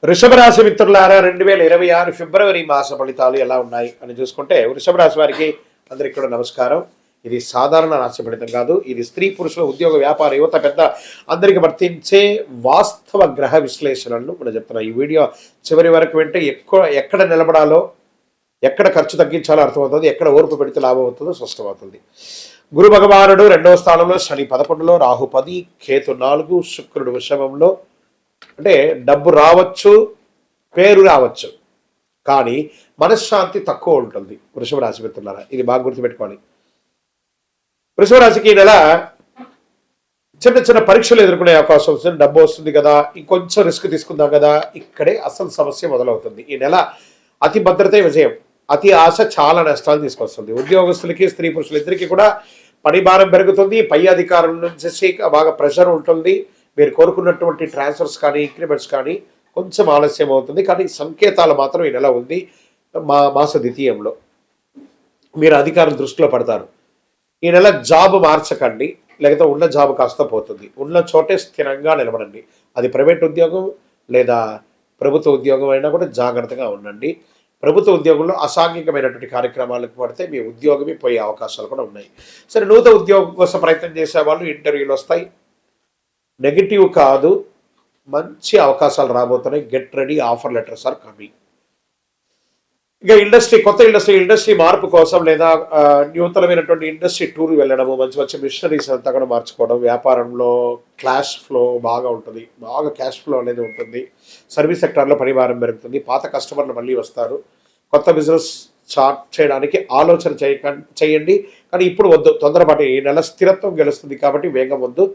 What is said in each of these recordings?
వృషభ రాశి మిత్రులారా 2026 ఫిబ్రవరి మాస ఫలితాలు ఎలా ఉన్నాయి అని చూసుకుంటే వృషభ రాశి వారికి అందరికీ కూడా నమస్కారం. ఇది సాధారణ రాశి ఫలితం కాదు. ఇది స్త్రీ పురుషుల ఉద్యోగ వ్యాపార యువత పెద్ద అందరికి వర్తించే వాస్తవ గ్రహ విశ్లేషణలను మనం చెప్తున్నాం. ఈ వీడియో చివరి వరకు వింటే ఎక్కడ నిలబడాలో, ఎక్కడ ఖర్చు తగ్గించాలో అర్థమవుతుంది, ఎక్కడ ఓర్పు పెడితే లాభం అవుతుందో స్పష్టమవుతుంది. గురు భగవానుడు 2వ స్థానంలో, శని 11లో, రాహు 10, కేతు 4, శుక్రుడు వృషభంలో. అంటే డబ్బు రావచ్చు, పేరు రావచ్చు, కానీ మనశ్శాంతి తక్కువ ఉంటుంది వృషభ రాశి మిత్రులారా. ఇది బాగా గుర్తుపెట్టుకోవాలి. వృషభ రాశికి ఈ నెల చిన్న చిన్న పరీక్షలు ఎదుర్కొనే అవకాశం వస్తుంది. డబ్బు వస్తుంది కదా, ఇంకొంచెం రిస్క్ తీసుకుందాం కదా, ఇక్కడే అసలు సమస్య మొదలవుతుంది. ఈ నెల అతి భద్రతే విజయం, అతి ఆశ చాలా నష్టాలు తీసుకొస్తుంది. ఉద్యోగస్తులకి, స్త్రీ పురుషులిద్దరికీ కూడా పని భారం పెరుగుతుంది. పై అధికారుల నుంచి బాగా ప్రెషర్ ఉంటుంది. మీరు కోరుకున్నటువంటి ట్రాన్స్ఫర్స్ కానీ, ఇంక్రిమెంట్స్ కానీ కొంచెం ఆలస్యం అవుతుంది, కానీ సంకేతాలు మాత్రం ఈ నెల ఉంది. మాస ద్వితీయంలో మీరు అధికారుల దృష్టిలో పడతారు. ఈ నెల జాబ్ మార్చకండి, లేకపోతే ఉన్న జాబ్ కాస్త పోతుంది. ఉన్న చోటే స్థిరంగా నిలబడండి. అది ప్రైవేట్ ఉద్యోగం లేదా ప్రభుత్వ ఉద్యోగం అయినా కూడా జాగ్రత్తగా ఉండండి. ప్రభుత్వ ఉద్యోగంలో అసాంఘికమైనటువంటి కార్యక్రమాలకు పడితే మీ ఉద్యోగమే పోయే అవకాశాలు కూడా ఉన్నాయి. సరే, నూతన ఉద్యోగం కోసం ప్రయత్నం చేసే వాళ్ళు ఇంటర్వ్యూలు వస్తాయి. నెగిటివ్ కాదు, మంచి అవకాశాలు రాబోతున్నాయి. Get ready, offer letters are coming. ఇక కొత్త ఇండస్ట్రీ మార్పు కోసం లేదా నూతనమైనటువంటి ఇండస్ట్రీ టూర్ వెళ్ళడము, మంచి మిషనరీస్ అంతా కూడా మార్చుకోవడం, వ్యాపారంలో క్యాష్ ఫ్లో బాగా ఉంటుంది, బాగా క్యాష్ ఫ్లో అనేది ఉంటుంది. సర్వీస్ సెక్టార్లో పనిభారం పెరుగుతుంది. పాత కస్టమర్లు మళ్ళీ వస్తారు. కొత్త బిజినెస్ స్టార్ట్ చేయడానికి ఆలోచన చేయండి, కానీ ఇప్పుడు వద్దు, తొందరపాటు. ఈ నెల స్థిరత్వం గెలుస్తుంది కాబట్టి వేగం వద్దు.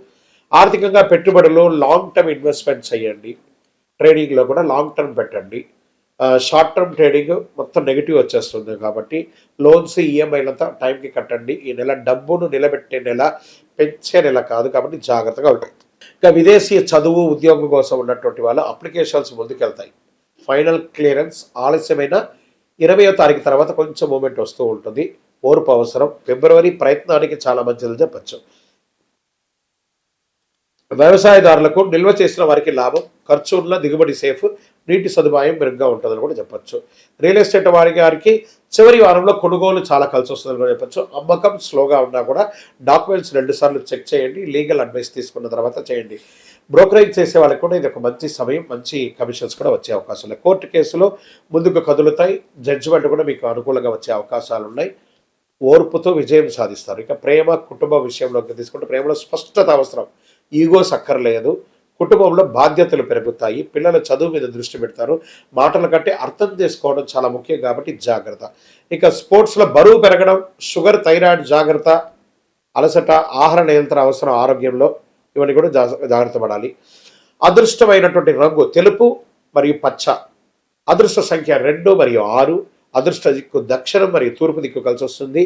ఆర్థికంగా పెట్టుబడులు లాంగ్ టర్మ్ ఇన్వెస్ట్మెంట్ చేయండి. ట్రేడింగ్లో కూడా లాంగ్ టర్మ్ పెట్టండి. షార్ట్ టర్మ్ ట్రేడింగ్ మొత్తం నెగిటివ్ వచ్చేస్తుంది కాబట్టి లోన్స్, ఈఎంఐలంతా టైంకి కట్టండి. ఈ నెల డబ్బును నిలబెట్టే నెల, పెంచే నెల కాదు కాబట్టి జాగ్రత్తగా ఉంటాయి. ఇంకా విదేశీ చదువు, ఉద్యోగం కోసం ఉన్నటువంటి వాళ్ళు అప్లికేషన్స్ ముందుకెళ్తాయి. ఫైనల్ క్లియరెన్స్ ఆలస్యమైన 20వ తారీఖు తర్వాత కొంచెం మూమెంట్ వస్తూ ఉంటుంది. ఓర్పు అవసరం. ఫిబ్రవరి ప్రయత్నానికి చాలా మంచిది చెప్పచ్చు. వ్యవసాయదారులకు నిల్వ చేసిన వారికి లాభం, ఖర్చు ఉన్న దిగుబడి సేఫ్, నీటి సదుపాయం మెరుగ్గా ఉంటుందని కూడా చెప్పచ్చు. రియల్ ఎస్టేట్ వారికి చివరి వారంలో కొనుగోలు చాలా కలిసి వస్తుందని కూడా చెప్పచ్చు. అమ్మకం స్లోగా ఉన్నా కూడా డాక్యుమెంట్స్ 2 సార్లు చెక్ చేయండి. లీగల్ అడ్వైస్ తీసుకున్న తర్వాత చేయండి. బ్రోకరేజ్ చేసే వాళ్ళకి కూడా ఇది ఒక మంచి సమయం, మంచి కమిషన్స్ కూడా వచ్చే అవకాశం ఉన్నాయి. కోర్టు కేసులో ముందుకు కదులుతాయి. జడ్జిమెంట్ కూడా మీకు అనుకూలంగా వచ్చే అవకాశాలు ఉన్నాయి. ఓర్పుతో విజయం సాధిస్తారు. ఇక ప్రేమ, కుటుంబ విషయంలోకి తీసుకుంటే ప్రేమలో స్పష్టత అవసరం. ఈగోస్ అక్కర్లేదు. కుటుంబంలో బాధ్యతలు పెరుగుతాయి. పిల్లల చదువు మీద దృష్టి పెడతారు. మాటల కంటే అర్థం చేసుకోవడం చాలా ముఖ్యం కాబట్టి జాగ్రత్త. ఇక స్పోర్ట్స్లో బరువు పెరగడం, షుగర్, థైరాయిడ్ జాగ్రత్త, అలసట, ఆహార నియంత్రణ అవసరం ఆరోగ్యంలో. ఇవన్నీ కూడా జాగ్రత్త పడాలి. అదృష్టమైనటువంటి రంగు తెలుపు మరియు పచ్చ. అదృష్ట సంఖ్య 2 మరియు 6. అదృష్ట దిక్కు దక్షిణం మరియు తూర్పు దిక్కు కలిసి వస్తుంది.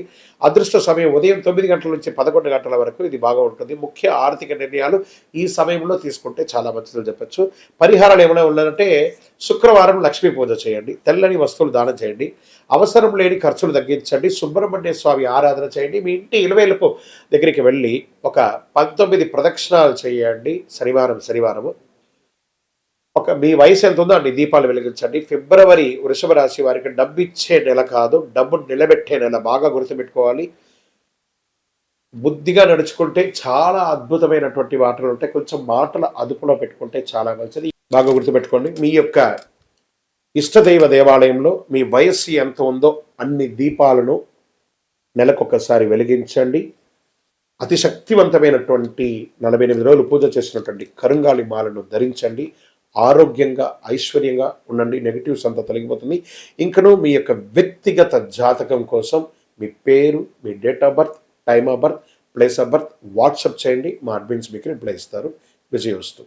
అదృష్ట సమయం ఉదయం 9 గంటల నుంచి 11 గంటల వరకు ఇది బాగా ఉంటుంది. ముఖ్య ఆర్థిక నిర్ణయాలు ఈ సమయంలో తీసుకుంటే చాలా మంచిదని చెప్పచ్చు. పరిహారాలు ఏమైనా ఉన్నాయంటే శుక్రవారం లక్ష్మీ పూజ చేయండి. తెల్లని వస్తువులు దానం చేయండి. అవసరం లేని ఖర్చులు తగ్గించండి. సుబ్రహ్మణ్య స్వామి ఆరాధన చేయండి. మీ ఇంటి ఇలవేలుపు దగ్గరికి వెళ్ళి ఒక 19 ప్రదక్షిణాలు చేయండి. శనివారము మీ వయసు ఎంత ఉందో అన్ని దీపాలు వెలిగించండి. ఫిబ్రవరి వృషభ రాశి వారికి డబ్బు ఇచ్చే నెల కాదు, డబ్బు నిలబెట్టే నెల. బాగా గుర్తుపెట్టుకోవాలి. బుద్ధిగా నడుచుకుంటే చాలా అద్భుతమైనటువంటి మాటలు ఉంటాయి. కొంచెం మాటల అదుపులో పెట్టుకుంటే చాలా మంచిది. బాగా గుర్తుపెట్టుకోండి. మీ యొక్క ఇష్టదైవ దేవాలయంలో మీ వయస్సు ఎంత ఉందో అన్ని దీపాలను నెలకొకసారి వెలిగించండి. అతి శక్తివంతమైనటువంటి 48 రోజులు పూజ చేసినటువంటి కరుంగాలి మాలను ధరించండి. ఆరోగ్యంగా, ఐశ్వర్యంగా ఉండండి. నెగిటివ్స్ అంతా తొలగిపోతుంది. ఇంకనూ మీ యొక్క వ్యక్తిగత జాతకం కోసం మీ పేరు, మీ date of birth, time of birth, place of birth WhatsApp చేయండి. మా అడ్మిన్స్ మీకు రిప్లై ఇస్తారు. విజయవస్తు.